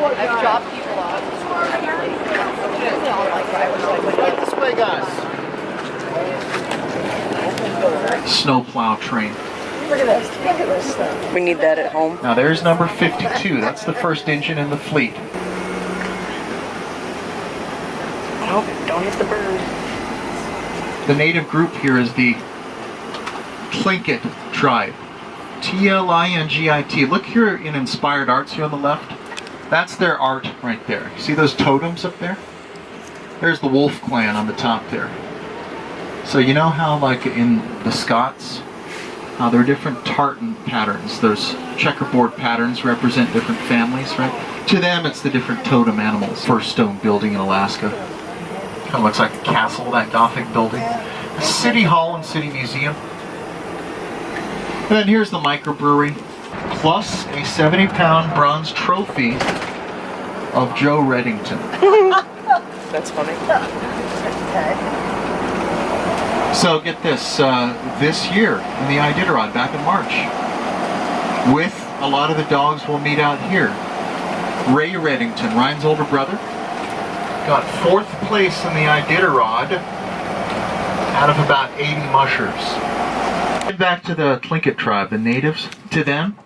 I've dropped people off. They all like drivers. Right this way, guys. Snowplow train. Look at this. Look at this stuff. We need that at home. Now there's number 52. That's the first engine in the fleet. Oh, don't hit the bird. The native group here is the Tlingit tribe. T-L-I-N-G-I-T. Look here in Inspired Arts here on the left. That's their art right there. See those totems up there? There's the Wolf Clan on the top there. So you know how like in the Scots, how there are different tartan patterns. There's checkerboard patterns represent different families, right? To them it's the different totem animals. First stone building in Alaska. Kind of looks like a castle, that Gothic building. A city hall and city museum. And then here's the microbrewery, plus a 70-pound bronze trophy of Joe Reddington. That's funny. Okay. So get this, this year in the Iditarod, back in March, with a lot of the dogs we'll meet out here. Ray Reddington, Ryan's older brother, got 4th place in the Iditarod out of about 80 mushers. Get back to the Tlingit tribe, the natives. To them,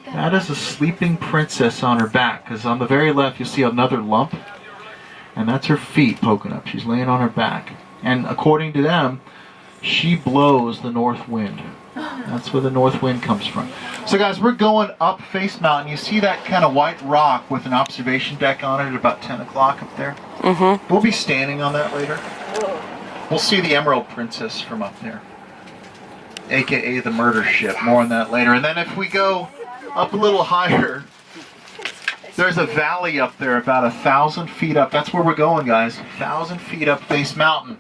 that is a sleeping princess on her back, because on the very left you see another lump, and that's her feet poking up. She's laying on her back. And according to them, she blows the north wind. That's where the north wind comes from. So guys, we're going up Face Mountain. You see that kind of white rock with an observation deck on it at about 10 o'clock up there? Mm-hmm. We'll be standing on that later. We'll see the Emerald Princess from up there, aka the murder ship. More on that later. And then if we go up a little higher, there's a valley up there about 1,000 feet up. That's where we're going, guys. 1,000 feet up Face Mountain.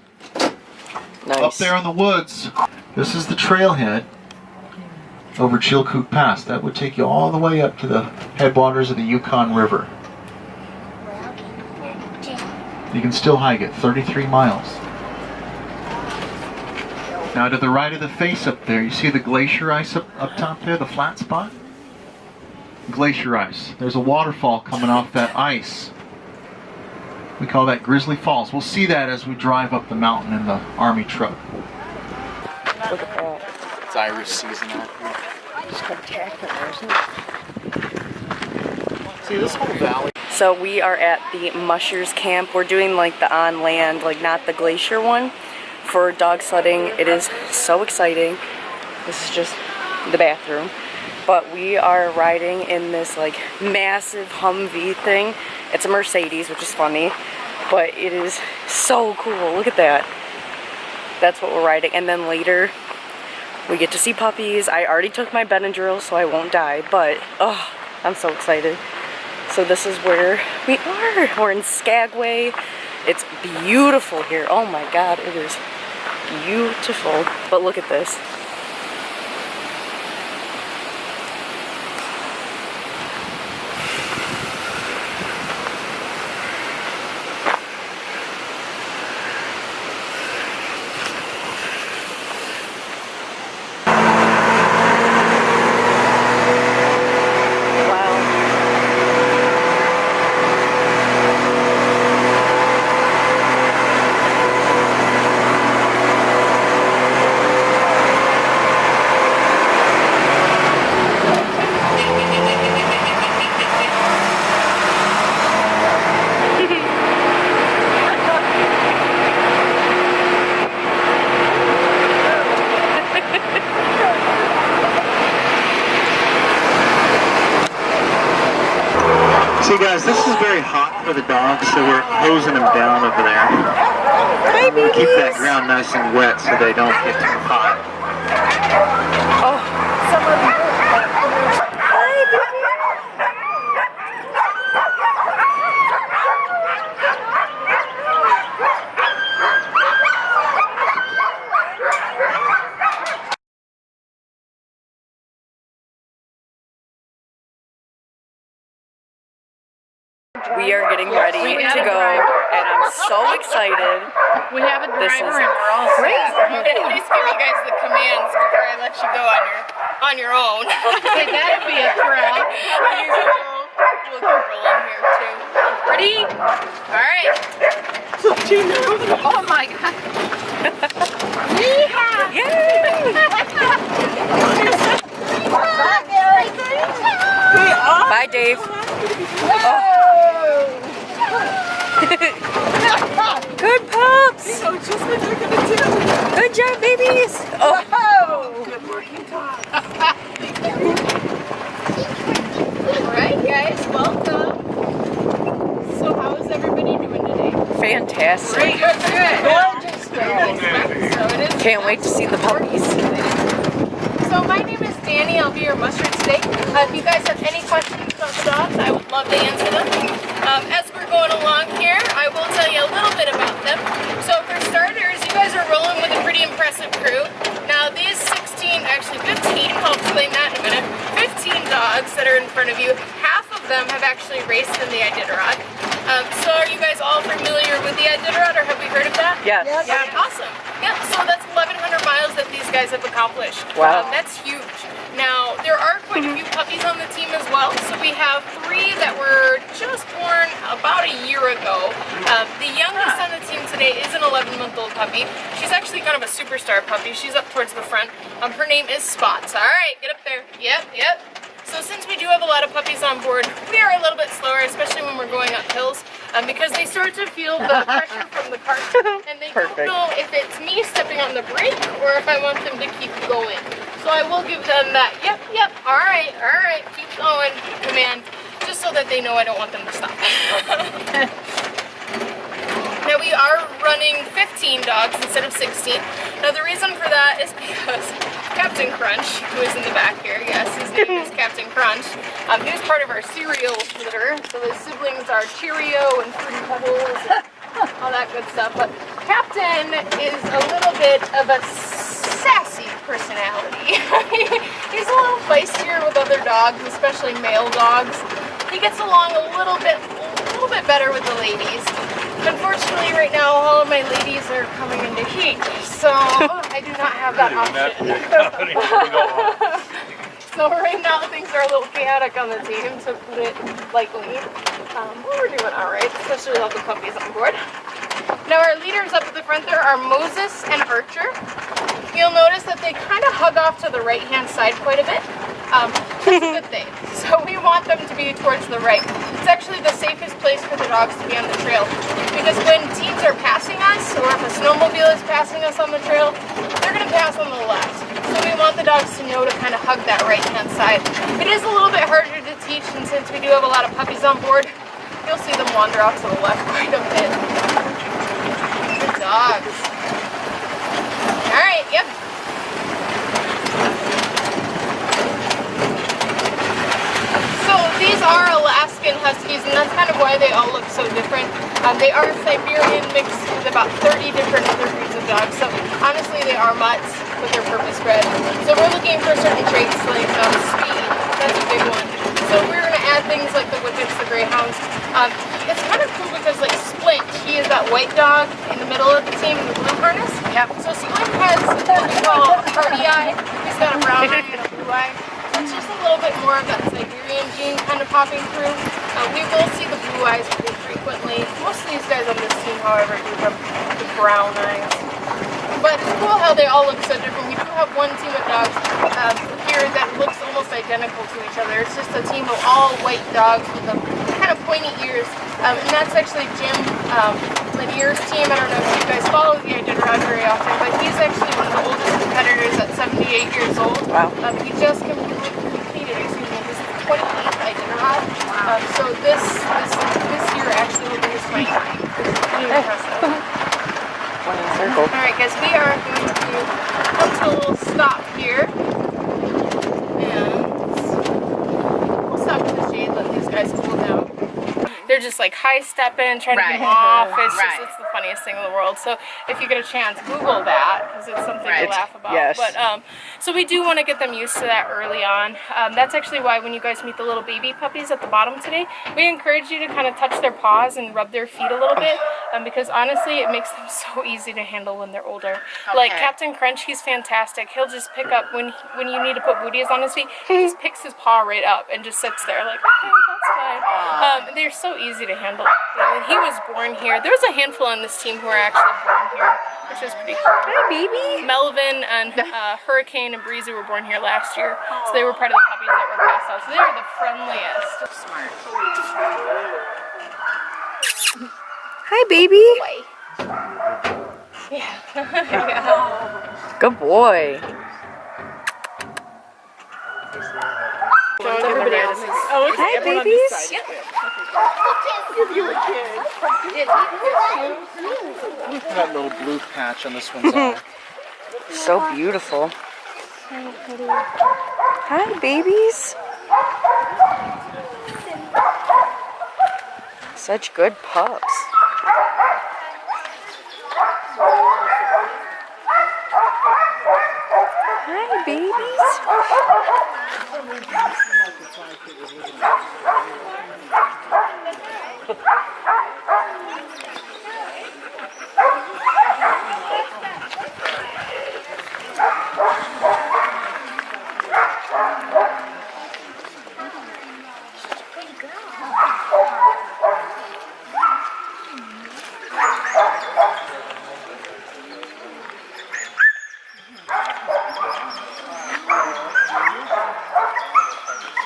Nice. Up there in the woods. This is the trailhead over Chilkoot Pass. That would take you all the way up to the headwaters of the Yukon River. You can still hike it, 33 miles. Now to the right of the face up there, you see the glacier ice up top there, the flat spot? Glacier ice. There's a waterfall coming off that ice. We call that Grizzly Falls. We'll see that as we drive up the mountain in the Army truck. Look at that. It's iris season out here. It's spectacular, isn't it? See this whole valley? So we are at the Mushers camp. We're doing like the on land, like not the glacier one, for dog sledding. It is so exciting. This is just the bathroom. But we are riding in this like massive Humvee thing. It's a Mercedes, which is funny, but it is so cool. Look at that. That's what we're riding. And then later we get to see puppies. I already took my Benadryl so I won't die, but oh, I'm so excited. So this is where we are. We're in Skagway. It's beautiful here. Oh my God, it is beautiful. But look at this. See guys, this is very hot for the dogs, so we're hosing them down over there. We keep that ground nice and wet so they don't get too hot. Oh, somebody. We are getting ready to go, and I'm so excited. We have a driver and we're all set. Please give you guys the commands before I let you go on your own. Okay, that'd be a thrill. We'll keep rolling here. my god. Bye, Dave. Good pups. Good job, babies. Oh. Good working dog. Alright guys, welcome. So how is everybody doing today? Fantastic. Good. So it is. Can't wait to see the puppies. So my name is Danny. I'll be your musher today. If you guys have any questions about the dogs, I would love to answer them. As we're going along here, I will tell you a little bit about them. So for starters, you guys are rolling with a pretty impressive crew. Now these 16, actually 15, I'll explain that in a minute, 15 dogs that are in front of you, half of them have actually raced in the Iditarod. So are you guys all familiar with the Iditarod, or have we heard of that? Yes. Yeah, awesome. Yeah, so that's 1,100 miles that these guys have accomplished. Wow. That's huge. Now, there are quite a few puppies on the team as well. So we have 3 that were just born about a year ago. The youngest on the team today is an 11-month-old puppy. She's actually kind of a superstar puppy. She's up towards the front. Her name is Spots. All right, get up there. Yep. So since we do have a lot of puppies on board, we are a little bit slower, especially when we're going up hills, because they start to feel the pressure from the cart, and they don't know if it's me stepping on the brake or if I want them to keep going. So I will give them that, yep, all right, keep going, command, just so that they know I don't want them to stop. Now we are running 15 dogs instead of 16. Now the reason for that is because Captain Crunch, who is in the back here, yes, his name is Captain Crunch. He was part of our cereal litter, so his siblings are Cheerio and Fruity Pebbles and all that good stuff. But Captain is a little bit of a sassy personality. He's a little feistier with other dogs, especially male dogs. He gets along a little bit better with the ladies. Unfortunately, right now, all of my ladies are coming into heat, so I do not have that option. So right now, things are a little chaotic on the team, to put it lightly. But we're doing all right, especially with all the puppies on board. Now, our leaders up at the front there are Moses and Archer. You'll notice that they kind of hug off to the right-hand side quite a bit. That's a good thing. So we want them to be towards the right. It's actually the safest place for the dogs to be on the trail, because when teams are passing us, or if a snowmobile is passing us on the trail, they're going to pass on the left. So we want the dogs to know to kind of hug that right-hand side. It is a little bit harder to teach, and since we do have a lot of puppies on board, you'll see them wander off to the left quite a bit. Good dogs. All right, yep. So these are Alaskan Huskies, and that's kind of why they all look so different. They are Siberian mixed with about 30 different other breeds of dogs. So honestly, they are mutts, but they're purpose-bred. So we're looking for certain traits like speed. That's a big one. So we're going to add things like the Whippets, the Greyhounds. It's kind of cool because like Splint, he is that white dog in the middle of the team in the blue harness. Yep. So Splint has what we call a party eye. He's got a brown eye and a blue eye. It's just a little bit more of that Siberian gene kind of popping through. We will see the blue eyes pretty frequently. Most of these guys on this team, however, do have the brown eyes. But it's cool how they all look so different. We do have one team of dogs here that looks almost identical to each other. It's just a team of all white dogs with the kind of pointy ears. And that's actually Jim Lanier's team. I don't know if you guys follow the Iditarod very often, but he's actually one of the oldest competitors at 78 years old. Wow. He just completed, his 28th Iditarod. So this year actually will be his 29th. Pretty impressive. Alright guys, we are going to come to a little stop here. And we'll stop in the shade, let these guys cool down. They're just like high-stepping, trying to get them off. It's the funniest thing in the world. So if you get a chance, Google that, because it's something to laugh about. Yes. But so we do want to get them used to that early on. That's actually why when you guys meet the little baby puppies at the bottom today, we encourage you to kind of touch their paws and rub their feet a little bit, because honestly, it makes them so easy to handle when they're older. Okay. Like Captain Crunch, he's fantastic. He'll just pick up when you need to put booties on his feet. He just picks his paw right up and just sits there like, okay, that's fine. They're so easy to handle. He was born here. There was a handful on this team who were actually born here. which is pretty cool. Hi, baby. Melvin and Hurricane and Breezy were born here last year, so they were part of the puppies that were passed out. So they are the friendliest. Smart. Hi, baby. Yeah. Yeah. Good boy. Everybody else is. Oh, okay. Hi, babies. That little blue patch on this one's eye. So beautiful. Hi, babies. Such good pups. Hi, babies.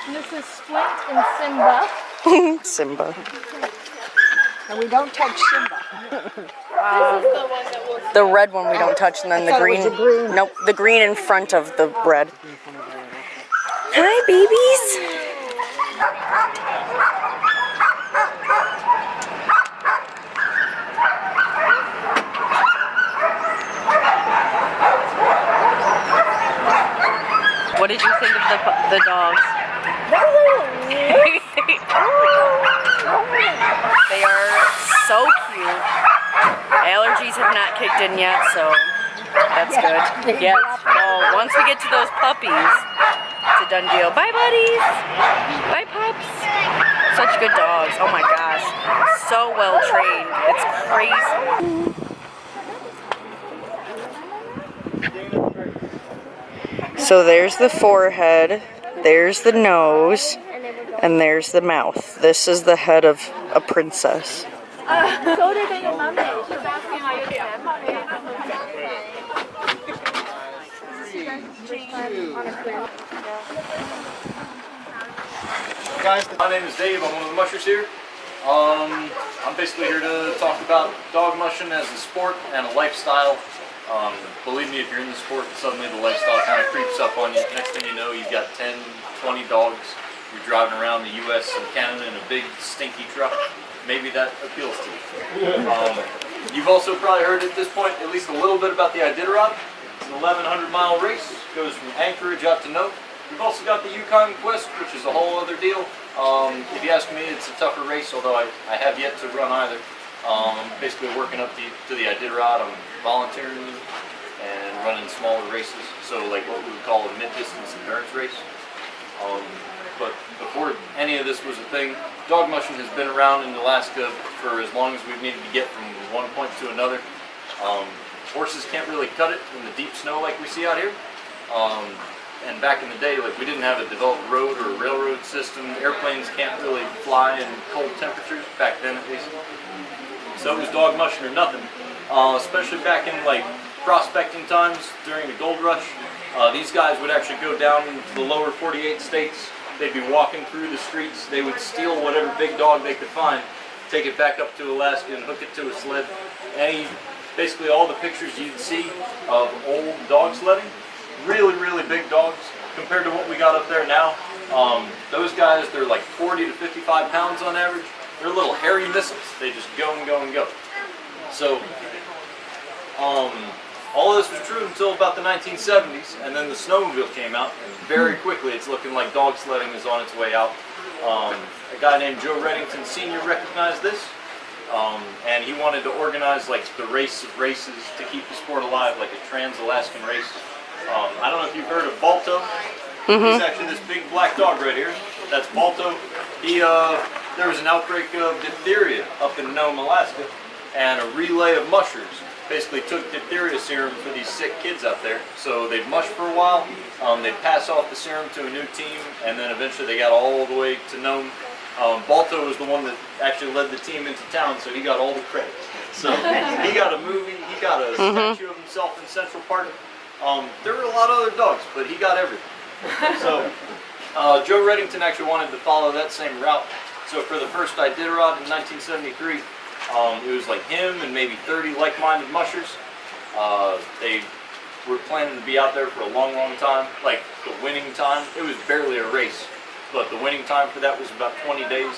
This is Splint and Simba. Simba. And we don't touch Simba. This is the one that looks. The red one we don't touch, and then the thought it green. was the green. Nope, the green in front of the red. Hi, babies. What did you think of the dogs? They are so cute. Allergies have not kicked in yet, so that's good. Yeah, well, once we get to those puppies, it's a done deal. Bye, buddies. Bye, pups. Such good dogs. Oh my gosh. So well trained. It's crazy. So there's the forehead, there's the nose, and there's the mouth. This is the head of a princess. Guys, my name is Dave. I'm one of the mushers here. I'm basically here to talk about dog mushing as a sport and a lifestyle. Believe me, if you're in the sport, suddenly the lifestyle kind of creeps up on you. Next thing you know, you've got 10, 20 dogs. You're driving around the U.S. and Canada in a big, stinky truck. Maybe that appeals to you. You've also probably heard at this point at least a little bit about the Iditarod. It's an 1,100-mile race. It goes from Anchorage out to Note. We've also got the Yukon Quest, which is a whole other deal. If you ask me, it's a tougher race, although I have yet to run either. I'm basically working up to the Iditarod. I'm volunteering and running smaller races, so like what we would call a mid-distance endurance race. But before any of this was a thing, dog mushing has been around in Alaska for as long as we've needed to get from one point to another. Horses can't really cut it in the deep snow like we see out here. And back in the day, like we didn't have a developed road or a railroad system. Airplanes can't really fly in cold temperatures, back then at least. So it was dog mushing or nothing. Especially back in like prospecting times during the gold rush. These guys would actually go down into the lower 48 states. They'd be walking through the streets. They would steal whatever big dog they could find, take it back up to Alaska and hook it to a sled. Basically all the pictures you'd see of old dog sledding, really big dogs compared to what we got up there now. Those guys, they're like 40 to 55 pounds on average. They're little hairy missiles. They just go and go and go. So all of this was true until about the 1970s, and then the snowmobile came out, and very quickly it's looking like dog sledding is on its way out. A guy named Joe Reddington Sr. recognized this, and he wanted to organize like the race of races to keep the sport alive, like a trans-Alaskan race. I don't know if you've heard of Balto. He's actually this big black dog right here. That's Balto. There was an outbreak of diphtheria up in Nome, Alaska, and a relay of mushers basically took diphtheria serum for these sick kids out there. So they'd mush for a while, they'd pass off the serum to a new team, and then eventually they got all the way to Nome. Balto was the one that actually led the team into town, so he got all the credit. So he got a movie, he got a statue of himself in Central Park. There were a lot of other dogs, but he got everything. So Joe Reddington actually wanted to follow that same route. So for the first Iditarod in 1973, it was like him and maybe 30 like-minded mushers. They were planning to be out there for a long, long time. Like the winning time, it was barely a race, but the winning time for that was about 20 days.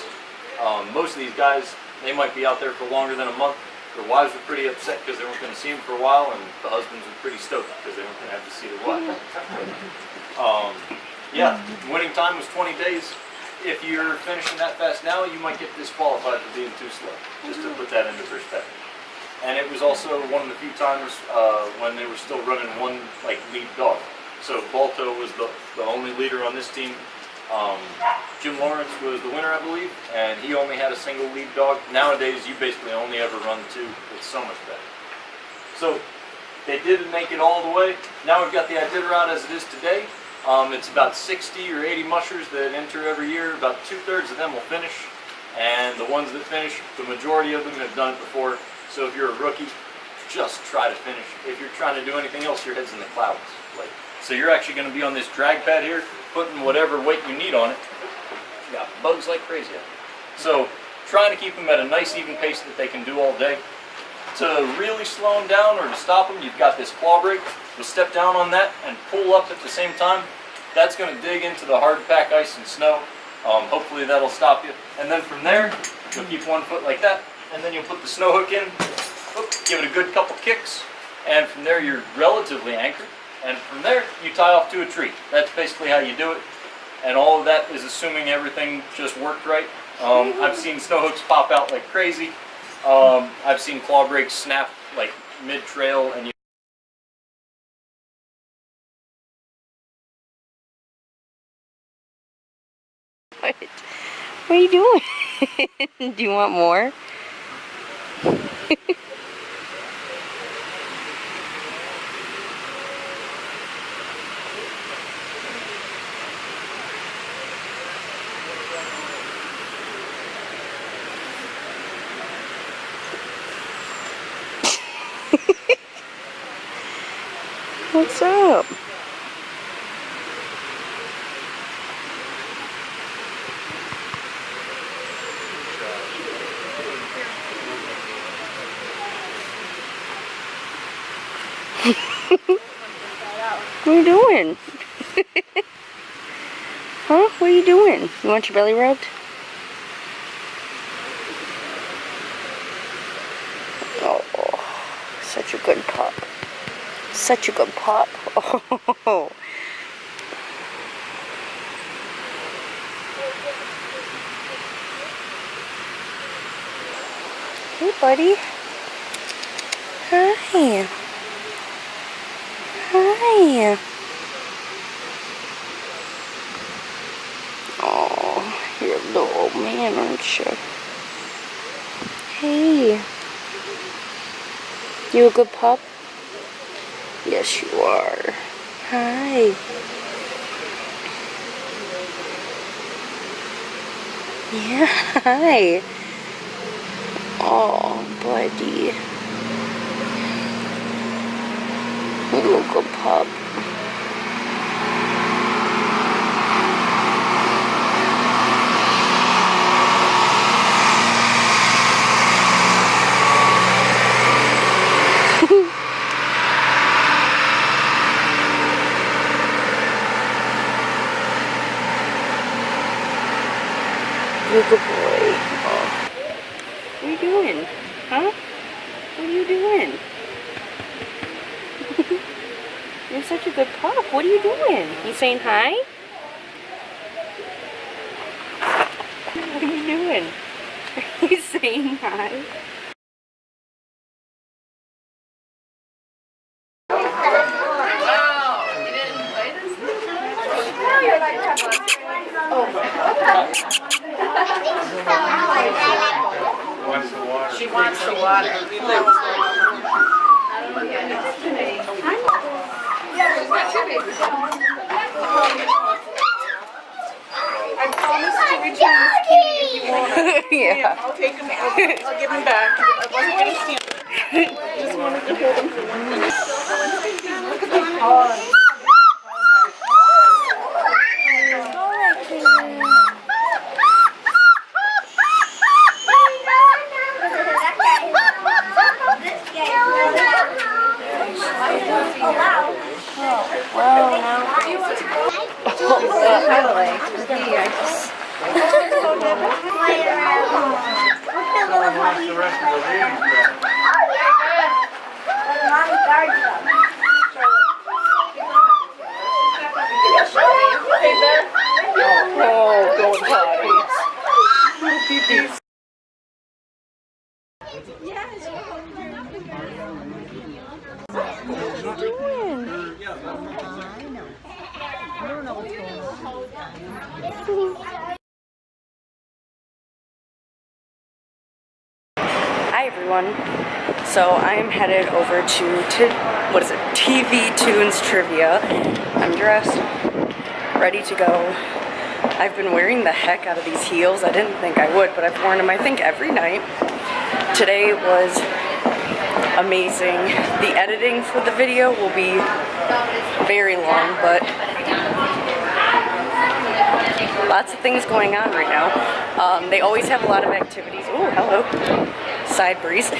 Most of these guys, they might be out there for longer than a month. Their wives were pretty upset because they weren't going to see them for a while, and the husbands were pretty stoked because they weren't going to have to see their wife. Yeah, winning time was 20 days. If you're finishing that fast now, you might get disqualified for being too slow, just to put that into perspective. And it was also one of the few times when they were still running one like lead dog. So Balto was the only leader on this team. Jim Lawrence was the winner, I believe, and he only had a single lead dog. Nowadays, you basically only ever run two. It's so much better. So they didn't make it all the way. Now we've got the Iditarod as it is today. It's about 60 or 80 mushers that enter every year. About 2/3 of them will finish, and the ones that finish, the majority of them have done it before. So if you're a rookie, just try to finish. If you're trying to do anything else, your head's in the clouds. So you're actually going to be on this drag pad here, putting whatever weight you need on it. You got bugs like crazy out there. So trying to keep them at a nice even pace that they can do all day. To really slow them down or to stop them, you've got this claw brake. You'll step down on that and pull up at the same time. That's going to dig into the hard pack ice and snow. Hopefully that'll stop you. And then from there, you'll keep one foot like that, and then you'll put the snow hook in, give it a good couple kicks, and from there you're relatively anchored. And from there, you tie off to a tree. That's basically how you do it. And all of that is assuming everything just worked right. I've seen snow hooks pop out like crazy. I've seen claw brakes snap like mid-trail, and you What are you doing? Do you want more? What's up? What are you doing? Huh? What are you doing? You want your belly rubbed? Oh, such a good pup. Such a good pup. Oh. Hey, buddy. Hi. Hi. Oh, you're a little old man, aren't you? Hey. You a good pup? Yes, you are. Hi. Yeah, hi. Oh, buddy. You a good pup. You're a good boy. Oh. What are you doing? Huh? What are you doing? You're such a good pup. What are you doing? You saying hi? What are you doing? Are you saying hi? She wants the water. I promise to return this kitty if you want it. Yeah. I'll take him. I'll give him back. I wasn't gonna stand it. I just wanted to hold him for 1 minute. Look at the paws. Oh, going potty. Hi everyone. So I am headed over to what is it? TV Tunes Trivia. I'm dressed, ready to go. I've been wearing the heck out of these heels. I didn't think I would, but I've worn them I think every night. Today was amazing. The editing for the video will be very long, but lots of things going on right now. They always have a lot of activities. Oh, hello. Side breeze.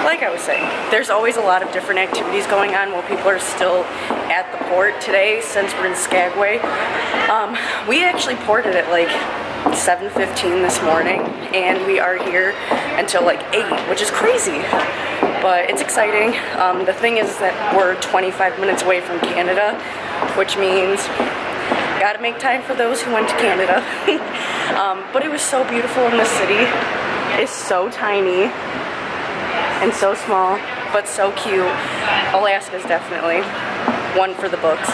Like I was saying, there's always a lot of different activities going on while people are still at the port. Today, since we're in Skagway, we actually ported at like 7:15 this morning, and we are here until like 8, which is crazy. But it's exciting. The thing is that we're 25 minutes away from Canada, which means gotta make time for those who went to Canada. But it was so beautiful in the city. It's so tiny and so small, but so cute. Alaska's definitely one for the books.